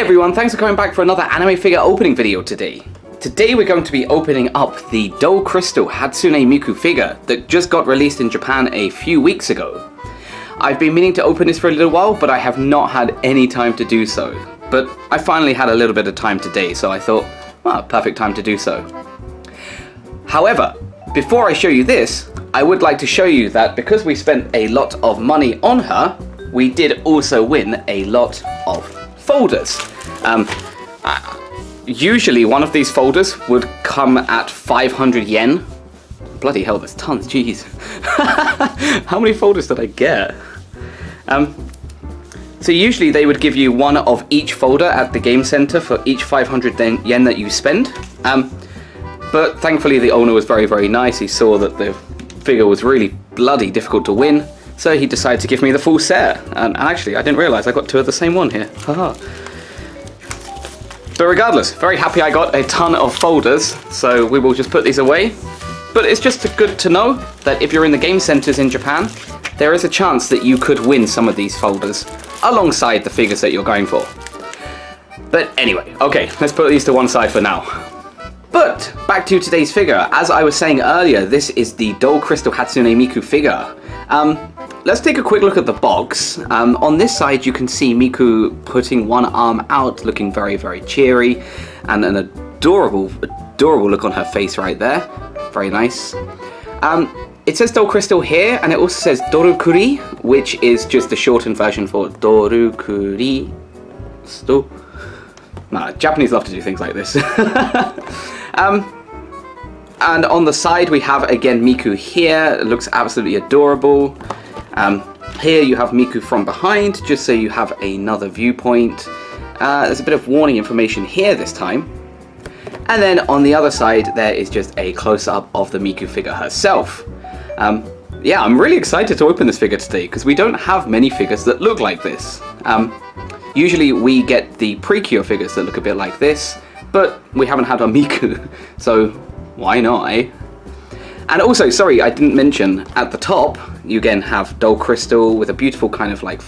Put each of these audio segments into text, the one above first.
everyone, thanks for coming back for another anime figure opening video today. Today we're going to be opening up the Doll Crystal Hatsune Miku figure that just got released in Japan a few weeks ago. I've been meaning to open this for a little while, but I have not had any time to do so. But I finally had a little bit of time today, so I thought, well, perfect time to do so. However, before I show you this, I would like to show you that because we spent a lot of money on her, we did also win a lot of folders. Usually one of these folders would come at 500 yen. Bloody hell, there's tons, jeez. How many folders did I get? So usually they would give you one of each folder at the game center for each 500 yen that you spend. But thankfully the owner was very, very nice. He saw that the figure was really bloody difficult to win, so he decided to give me the full set. And actually, I didn't realize I got two of the same one here. Haha. But regardless, very happy I got a ton of folders, so we will just put these away. But it's just good to know that if you're in the game centers in Japan, there is a chance that you could win some of these folders alongside the figures that you're going for. But anyway, okay, let's put these to one side for now. But back to today's figure. As I was saying earlier, this is the Doll Crystal Hatsune Miku figure. Let's take a quick look at the box. On this side you can see Miku putting one arm out, looking very, very cheery, and an adorable look on her face right there. Very nice. It says Doll Crystal here, and it also says Dorukuri, which is just the shortened version for Dorukuri. Japanese love to do things like this. And on the side we have again Miku here. It looks absolutely adorable. Here you have Miku from behind, just so you have another viewpoint. There's a bit of warning information here this time. And then on the other side there is just a close-up of the Miku figure herself. Yeah, I'm really excited to open this figure today because we don't have many figures that look like this. Usually we get the pre-cure figures that look a bit like this, but we haven't had our Miku, so why not, eh? And also, sorry, I didn't mention, at the top, you again have Doll Crystal with a beautiful kind of like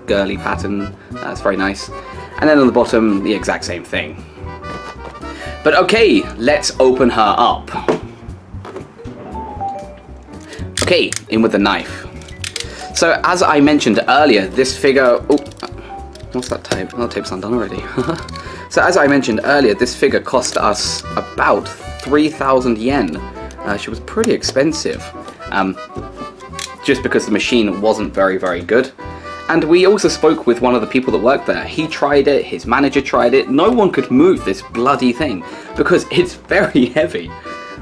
girly pattern. That's very nice. And then on the bottom, the exact same thing. But okay, let's open her up. Okay, in with the knife. So as I mentioned earlier, this figure... Oh, what's that tape? Oh, the tape's undone already. So as I mentioned earlier, this figure cost us about 3,000 yen. She was pretty expensive, just because the machine wasn't very, very good. And we also spoke with one of the people that worked there. He tried it, his manager tried it. No one could move this bloody thing because it's very heavy.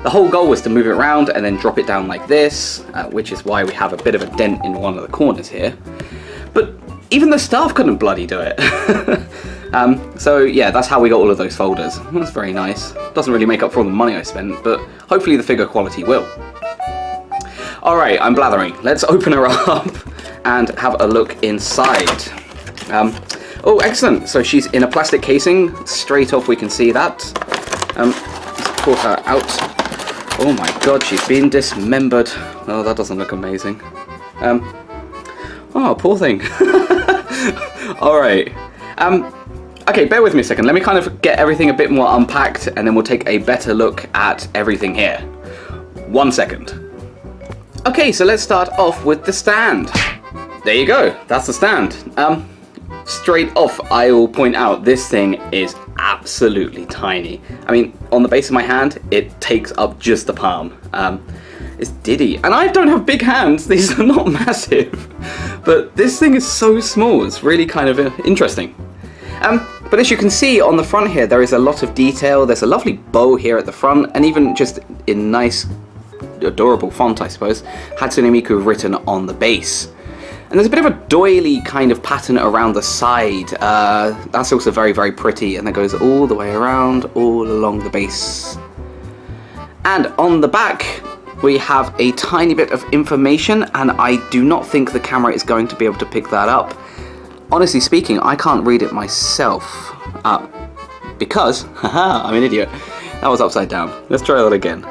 The whole goal was to move it around and then drop it down like this, which is why we have a bit of a dent in one of the corners here. But even the staff couldn't bloody do it. So yeah, that's how we got all of those folders. That's very nice. Doesn't really make up for all the money I spent, but hopefully the figure quality will. Alright, I'm blathering. Let's open her up and have a look inside. Oh, excellent. So she's in a plastic casing. Straight off we can see that. Let's pull her out. Oh my god, she's been dismembered. Oh, that doesn't look amazing. Oh, poor thing. Alright. Okay, bear with me a second. Let me kind of get everything a bit more unpacked and then we'll take a better look at everything here. 1 second. Okay, so let's start off with the stand. There you go, that's the stand. Straight off, I will point out this thing is absolutely tiny. I mean, on the base of my hand, it takes up just the palm. It's Diddy, and I don't have big hands, these are not massive. But this thing is so small, it's really kind of interesting. But as you can see on the front here, there is a lot of detail. There's a lovely bow here at the front, and even just in nice, adorable font, I suppose, Hatsune Miku written on the base. And there's a bit of a doily kind of pattern around the side. That's also very, very pretty, and that goes all the way around, all along the base. And on the back, we have a tiny bit of information, and I do not think the camera is going to be able to pick that up. Honestly speaking, I can't read it myself, because, haha, I'm an idiot. That was upside down. Let's try that again.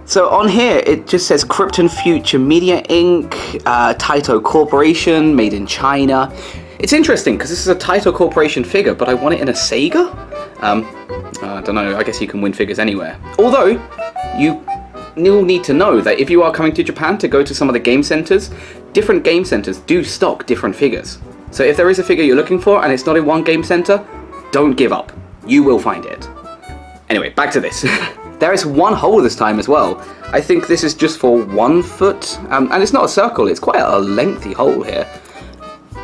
So on here, it just says Krypton Future Media Inc., Taito Corporation, made in China. It's interesting because this is a Taito Corporation figure, but I want it in a Sega? I don't know, I guess you can win figures anywhere. Although, you'll need to know that if you are coming to Japan to go to some of the game centers, different game centers do stock different figures. So if there is a figure you're looking for and it's not in one game center, don't give up. You will find it. Anyway, back to this. There is one hole this time as well. I think this is just for 1 foot, and it's not a circle, it's quite a lengthy hole here.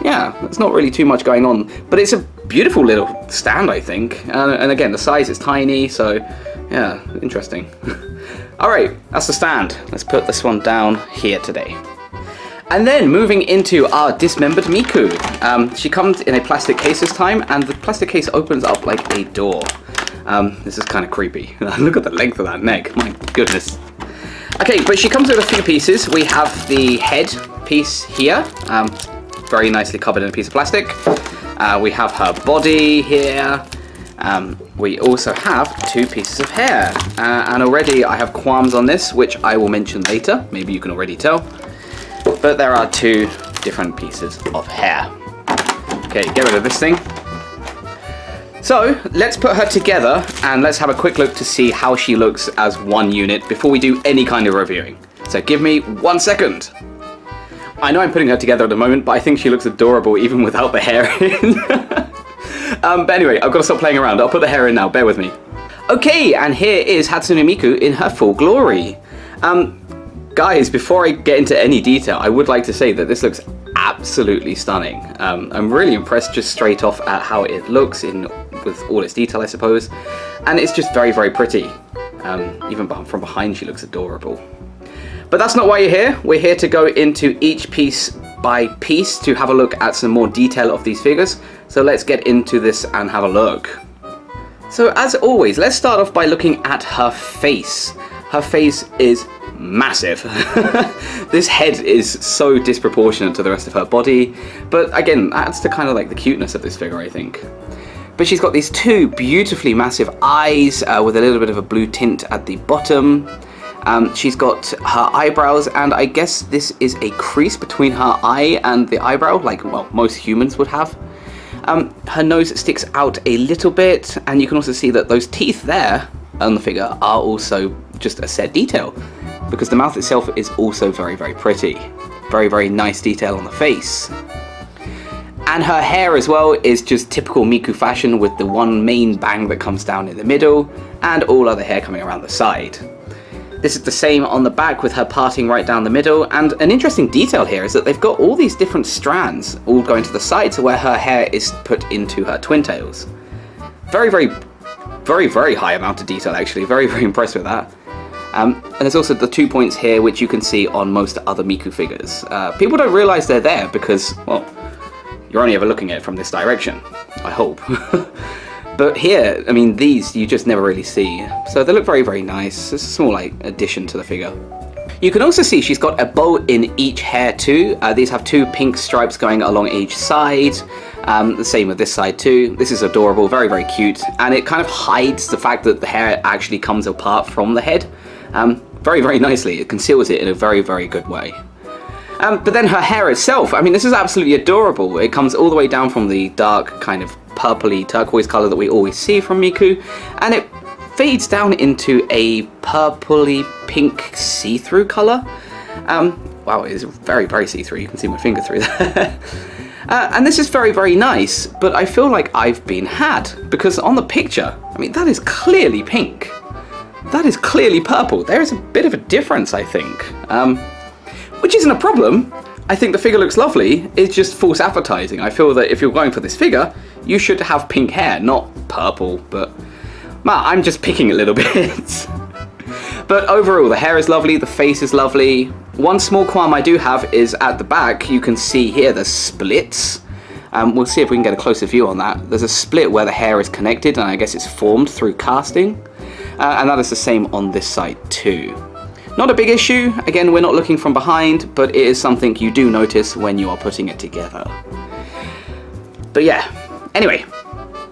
Yeah, there's not really too much going on, but it's a beautiful little stand, I think. And again, the size is tiny, so yeah, interesting. Alright, that's the stand. Let's put this one down here today. And then moving into our Dismembered Miku. She comes in a plastic case this time, and the plastic case opens up like a door. This is kind of creepy. Look at the length of that neck, my goodness. Okay, but she comes with a few pieces. We have the head piece here, very nicely covered in a piece of plastic. We have her body here. We also have 2 pieces of hair. And already I have qualms on this, which I will mention later. Maybe you can already tell. But there are 2 different pieces of hair. Okay, get rid of this thing. So, let's put her together and let's have a quick look to see how she looks as one unit before we do any kind of reviewing. So give me 1 second. I know I'm putting her together at the moment, but I think she looks adorable even without the hair in. But anyway, I've got to stop playing around. I'll put the hair in now, bear with me. Okay, and here is Hatsune Miku in her full glory. Guys, before I get into any detail, I would like to say that this looks absolutely stunning. I'm really impressed just straight off at how it looks with all its detail, I suppose. And it's just very, very pretty. Even from behind, she looks adorable. But that's not why you're here. We're here to go into each piece by piece to have a look at some more detail of these figures. So let's get into this and have a look. So as always, let's start off by looking at her face. Her face is massive. This head is so disproportionate to the rest of her body, but again, that's to kind of like the cuteness of this figure, I think. But she's got these 2 beautifully massive eyes with a little bit of a blue tint at the bottom. She's got her eyebrows, and I guess this is a crease between her eye and the eyebrow, like, well, most humans would have. Her nose sticks out a little bit, and you can also see that those teeth there on the figure are also just a set detail, because the mouth itself is also very, very pretty. Very, very nice detail on the face. And her hair as well is just typical Miku fashion, with the one main bang that comes down in the middle, and all other hair coming around the side. This is the same on the back, with her parting right down the middle, and an interesting detail here is that they've got all these different strands all going to the sides where her hair is put into her twin tails. Very, very, very, very high amount of detail, actually. Very, very impressed with that. And there's also the 2 points here, which you can see on most other Miku figures. People don't realize they're there because, well, you're only ever looking at it from this direction, I hope. But here, I mean, these you just never really see. So they look very, very nice. It's a small, like, addition to the figure. You can also see she's got a bow in each hair too. These have 2 pink stripes going along each side. The same with this side too. This is adorable, very, very cute. And it kind of hides the fact that the hair actually comes apart from the head. Very, very nicely. It conceals it in a very, very good way. But then her hair itself, I mean, this is absolutely adorable. It comes all the way down from the dark kind of purpley turquoise color that we always see from Miku, and it fades down into a purpley pink see-through color. Wow, it is very, very see-through. You can see my finger through there. And this is very, very nice, but I feel like I've been had, because on the picture, I mean, that is clearly pink. That is clearly purple. There is a bit of a difference, I think. Which isn't a problem. I think the figure looks lovely. It's just false advertising. I feel that if you're going for this figure, you should have pink hair, not purple, but I'm just picking a little bit. But overall, the hair is lovely, the face is lovely. One small qualm I do have is at the back. You can see here the splits. We'll see if we can get a closer view on that. There's a split where the hair is connected, and I guess it's formed through casting. And that is the same on this side too. Not a big issue. Again, we're not looking from behind, but it is something you do notice when you are putting it together. But yeah, anyway,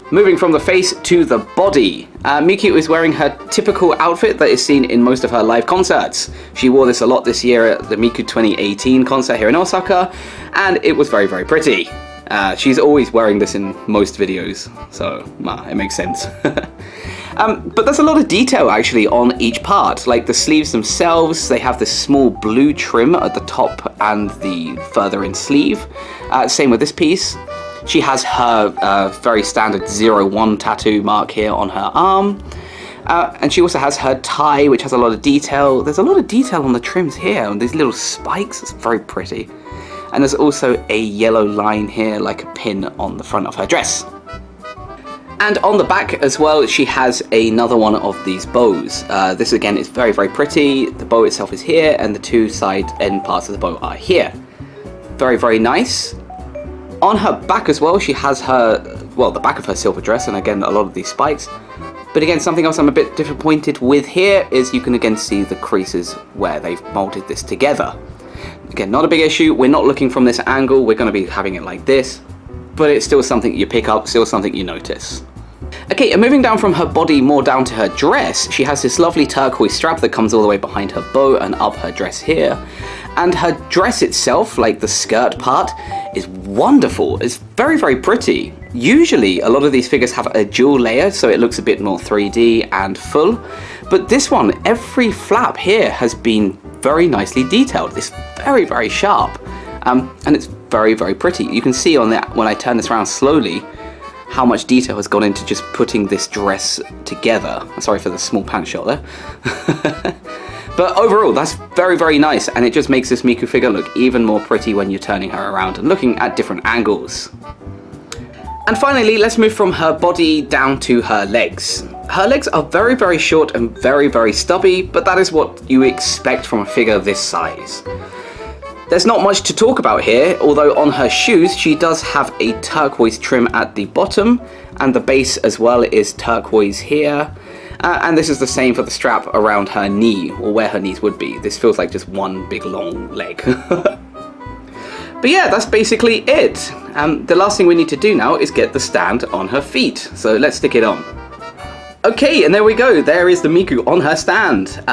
moving from the face to the body. Miku is wearing her typical outfit that is seen in most of her live concerts. She wore this a lot this year at the Miku 2018 concert here in Osaka, and it was very, very pretty. She's always wearing this in most videos, so it makes sense. But there's a lot of detail actually on each part. Like the sleeves themselves, they have this small blue trim at the top and the further in sleeve. Same with this piece. She has her very standard 01 tattoo mark here on her arm. And she also has her tie, which has a lot of detail. There's a lot of detail on the trims here, and these little spikes. It's very pretty. And there's also a yellow line here, like a pin on the front of her dress. And on the back as well, she has another one of these bows. This again is very, very pretty. The bow itself is here, and the two side end parts of the bow are here. Very, very nice. On her back as well, she has her, well, the back of her silver dress, and again, a lot of these spikes. But again, something else I'm a bit disappointed with here is you can again see the creases where they've molded this together. Again, not a big issue. We're not looking from this angle. We're going to be having it like this, but it's still something you pick up, still something you notice. Okay, and moving down from her body more down to her dress, she has this lovely turquoise strap that comes all the way behind her bow and up her dress here. And her dress itself, like the skirt part, is wonderful. It's very, very pretty. Usually, a lot of these figures have a dual layer, so it looks a bit more 3D and full. But this one, every flap here has been very nicely detailed. It's very, very sharp. And it's very, very pretty. You can see on that, when I turn this around slowly, how much detail has gone into just putting this dress together. Sorry for the small pant shot there. But overall, that's very, very nice, and it just makes this Miku figure look even more pretty when you're turning her around and looking at different angles. And finally, let's move from her body down to her legs. Her legs are very, very short and very, very stubby, but that is what you expect from a figure this size. There's not much to talk about here, although on her shoes she does have a turquoise trim at the bottom, and the base as well is turquoise here. And this is the same for the strap around her knee, or where her knees would be. This feels like just one big long leg. But yeah, that's basically it. The last thing we need to do now is get the stand on her feet. So let's stick it on. Okay, and there we go. There is the Miku on her stand.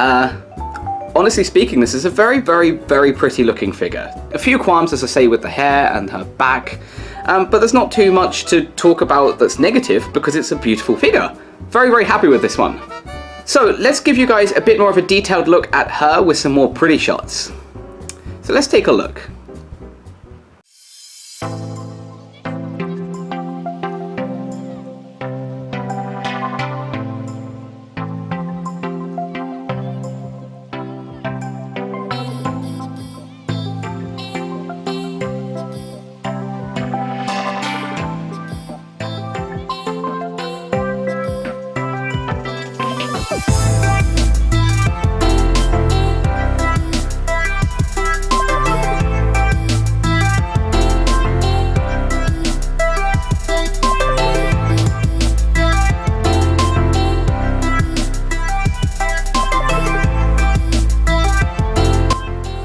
Honestly speaking, this is a very, very, very pretty looking figure. A few qualms, as I say, with the hair and her back, but there's not too much to talk about that's negative because it's a beautiful figure. Very, very happy with this one. So let's give you guys a bit more of a detailed look at her with some more pretty shots. So let's take a look.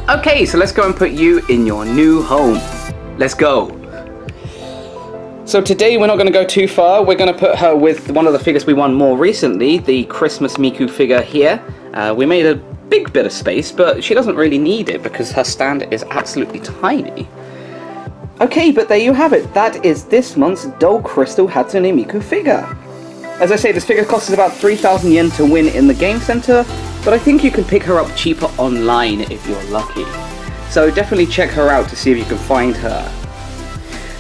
Okay, so let's go and put you in your new home. Let's go. So today we're not going to go too far. We're going to put her with one of the figures we won more recently, the Christmas Miku figure here. We made a big bit of space, but she doesn't really need it because her stand is absolutely tiny. Okay, but there you have it. That is this month's Dull Crystal Hatsune Miku figure. As I say, this figure costs about 3,000 yen to win in the game center, but I think you can pick her up cheaper online if you're lucky. So definitely check her out to see if you can find her.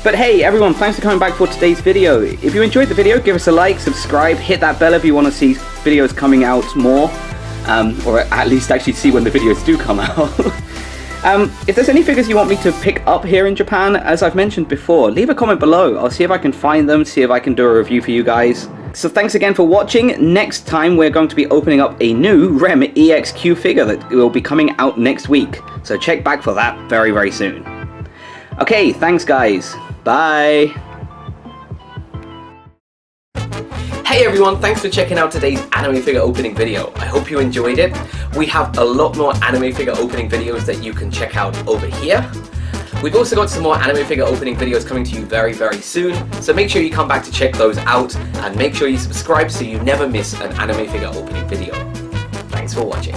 But hey everyone, thanks for coming back for today's video. If you enjoyed the video, give us a like, subscribe, hit that bell if you want to see videos coming out more, or at least actually see when the videos do come out. If there's any figures you want me to pick up here in Japan, as I've mentioned before, leave a comment below. I'll see if I can find them, see if I can do a review for you guys. So thanks again for watching. Next time we're going to be opening up a new REM EXQ figure that will be coming out next week. So check back for that very, very soon. Okay, thanks guys. Bye. Hey everyone, thanks for checking out today's anime figure opening video. I hope you enjoyed it. We have a lot more anime figure opening videos that you can check out over here. We've also got some more anime figure opening videos coming to you very, very soon, so make sure you come back to check those out, and make sure you subscribe so you never miss an anime figure opening video. Thanks for watching.